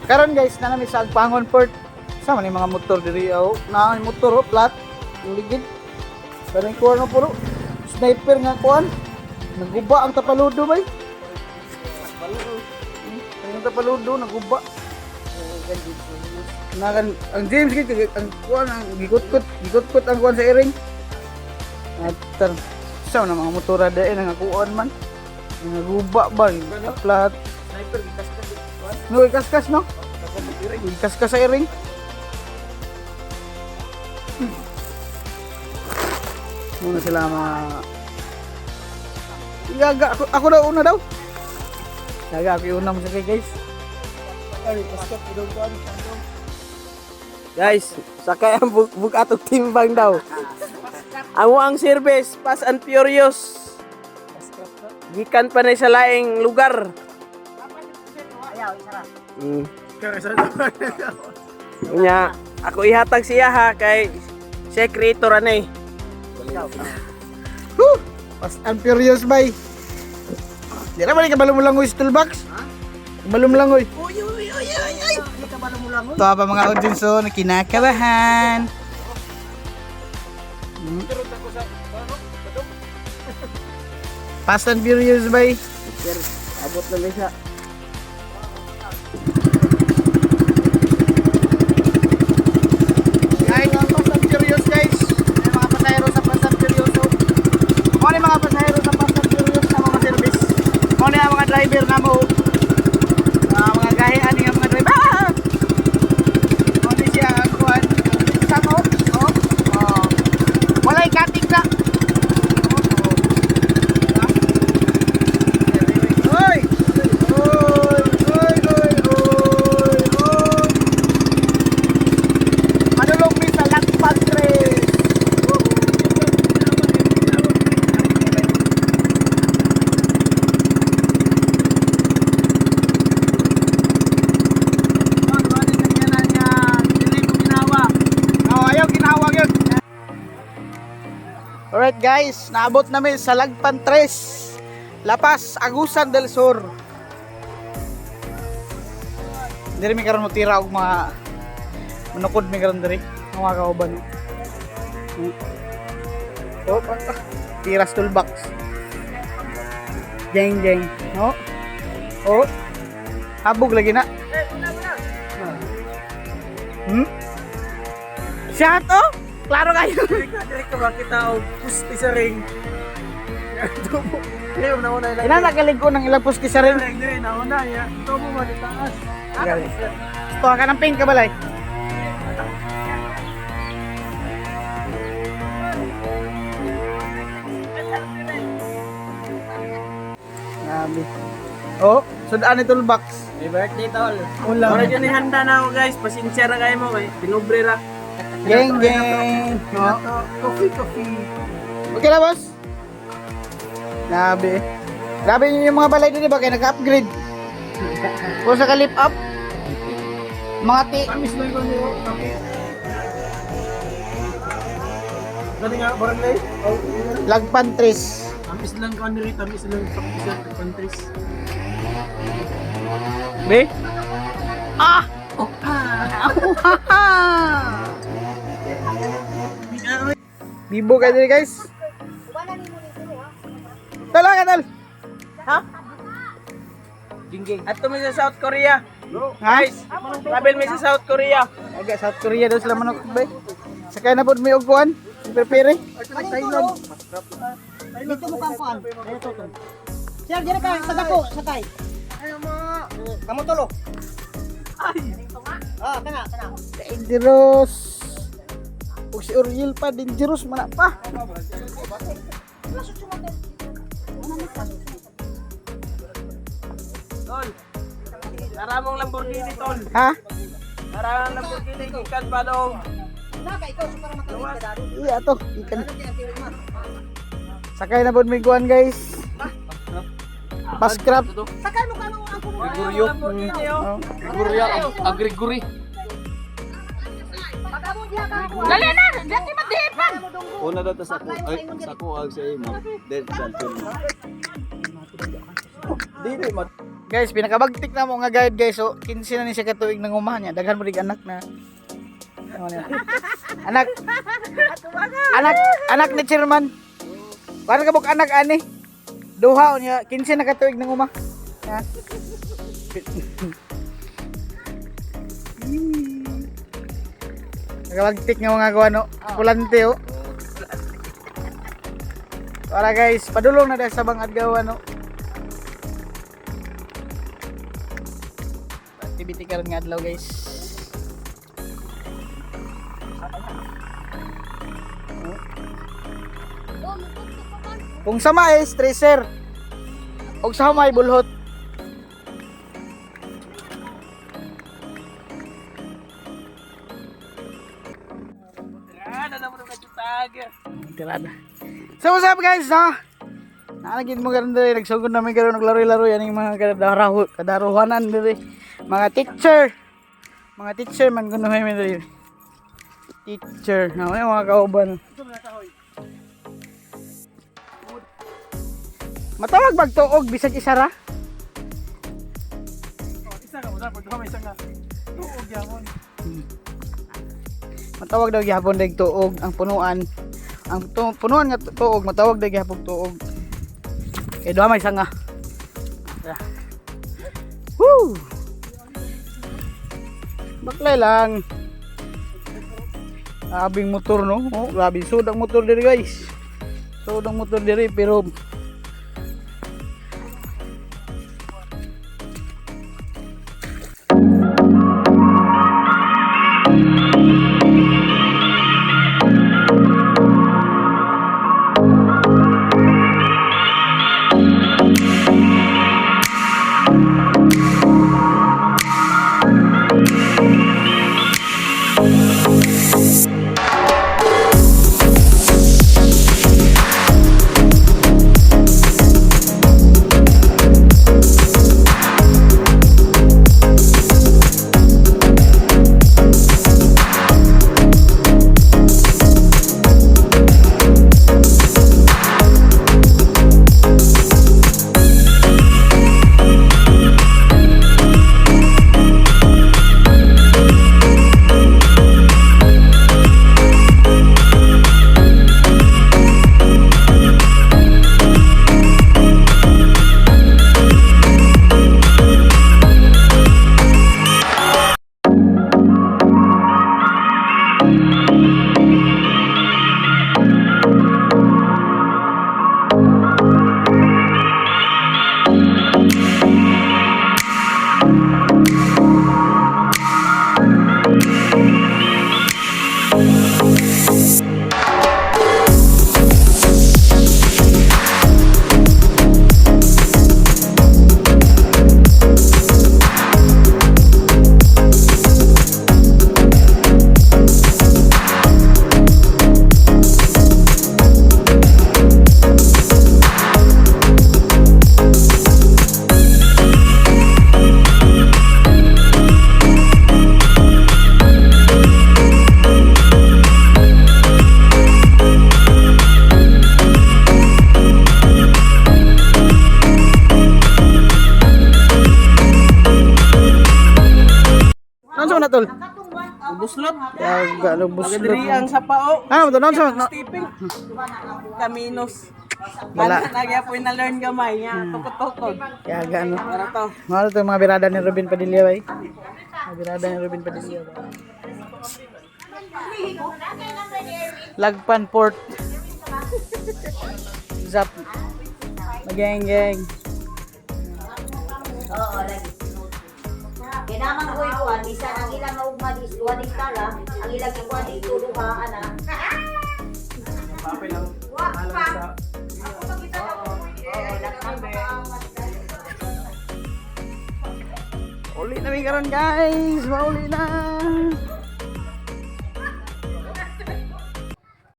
Karon guys, na namin sa Agpangon Port. Sama ni mga motor diri na motor flat yung ligid. Kanang kuan mo puro sniper nga kuan. Naguba ang tapaludo bay. Ang tapaludo naguba. Nakan ang James kay ang kuan ang gikot-kot ang kuan sa iring. At sa mga motora dai nga kuan man. Naguba ba flat. Sniper gikas-kas. No, ikas-kas no? Ikas-kas sa iring. Muna sila mga... Yaga, ako daw una daw. Yaga, ako yung una mo sa kay guys. Guys, sakay ang bugatog timbang daw. Amo ang service, Fast and Furious. Gikan pa na sa laing lugar. Nya, ako ihatag siya ha kay siya creator ani. Fast and Furious bay. Di na ba ni kabalo mo lang sa toolbox? Kabalo mo lang oy. Ito pa mga audience so kinakabahan. Fast and Furious bay. Abot na siya. Guys, ang Fast and Furious guys. May mga pasahero sa Fast and Furious. Ano yung mga pasahero sa Fast and Furious na mga service? Ano yung mga driver na mo? Mga gahian yung mga driver. Ano siya ang kuhan? Isa mo? Wala yung cutting na. Oy! Manulog mi sa Lagpag 3. Alright guys, naabot namin sa Lagpan 3, Lapas, Agusan del Sur. Diri mi karon mo tira og mga manukod mi karon diri, mga kauban. Oh, tiras toolbox. Jeng jeng, no? Oh. Habog lagi na. Siya to? Klaro kayo. Direk ka makita og pusti sa ring. Ina nagalig ko ng ilang puski sa rin. Dire nauna ya. Ito mo magitaas. Ito ka ng pink ka balay. Grabe. Oh, sudaan ito toolbox. Happy birthday tol. Ulam. Ora jud ni handa na ako guys. Pasensya ra kayo mo kay pinobre ra. Geng geng. No. Coffee. Okay na boss. Grabe. Grabe yung mga balay dito ba kaya nag-upgrade. Kung sa ka-lift up. Mga Tamis lang ko niyo. Dali nga barangay. Lagpan 3. Tamis lang ko ni tamis lang sa countries. Be? Ah! Bibo kayo dito guys. Tala ka tal. Ha? Gingging. At mi sa South Korea. Guys, Travel mi sa South Korea. aga South Korea daw sila manok bay. Sakay na pod may uguan. Prepare. Thailand. Dito mo kang kuan. Dito to. Sir, dire ka sa dako, sakay. Ay mo. Kamu tulo. Ay. Kana. Dangerous. Ug si Uriel pa dangerous man pa. Tol. Tara mong Lamborghini tol. Ha? Tara ang Lamborghini ikan pa daw. Naka ikaw para makalit ka dali. Iya to. Ikan. Sakay na pod may guan guys. Pascrap. Sakay mo kamo ang kuno. Gregorio. Lamborghini oh. Gregoria, Gregory. Pagamo diha ka ako. Dali na, dati madipan. Una daw ta sa ko ay sa ko ag sa imo. Dead sa film. Dili mat. Guys, pinakabagtik na mo nga guide guys. So, 15 na ni siya katuig ng umahan niya. Daghan mo rig anak na. Ano niya? Anak ni chairman. Para ka buk anak ani. Duha niya 15 na katuig ng uma. Ha? Nakabagtik nga mga kuano. Pulante oh. Para guys, padulong na dahil sa bang adgaw ano. Activity karon nga adlaw guys. Kung sama is tracer. Og sa may bulhot. Tirada. So what's up guys ha? Nalagin mo karon diri nagsugod na may karon naglaro-laro yan yung mga kadaruhanan diri. Mga teacher. Mga teacher man kuno may diri. Teacher. Na may mga kauban. Matawag magtuog bisag isa ra. Isa ka mo dapat may isa nga. Tuog gyapon. Matawag daw gyapon dag tuog ang punuan. Ang punuan nga tuog matawag dag gyapon tuog. Kay duha may isa nga. Woo! Baklay lang. Abing motor no. Oh, grabe sud ang motor diri guys. Sud ang motor diri pero tol. Buslot. Gano buslot. Diri ang sa pao. Ah, mo non sa. Stepping. Kaminos. Wala. Nagya po na learn gamay nya tukot-tukod. Kaya gano. Para to. Mahal to mga birada ni Robin Padilla bay. Mga birada ni Robin Padilla. Lagpan Port. Zap. Mageng-geng. Oo, lagi. Kinaman ko ikuan, bisan ang ilang maugma di suwaning tala, ang ilang ikuan di tuduha, ana. Papel lang. Sa Uli na mi karon guys, mauli na.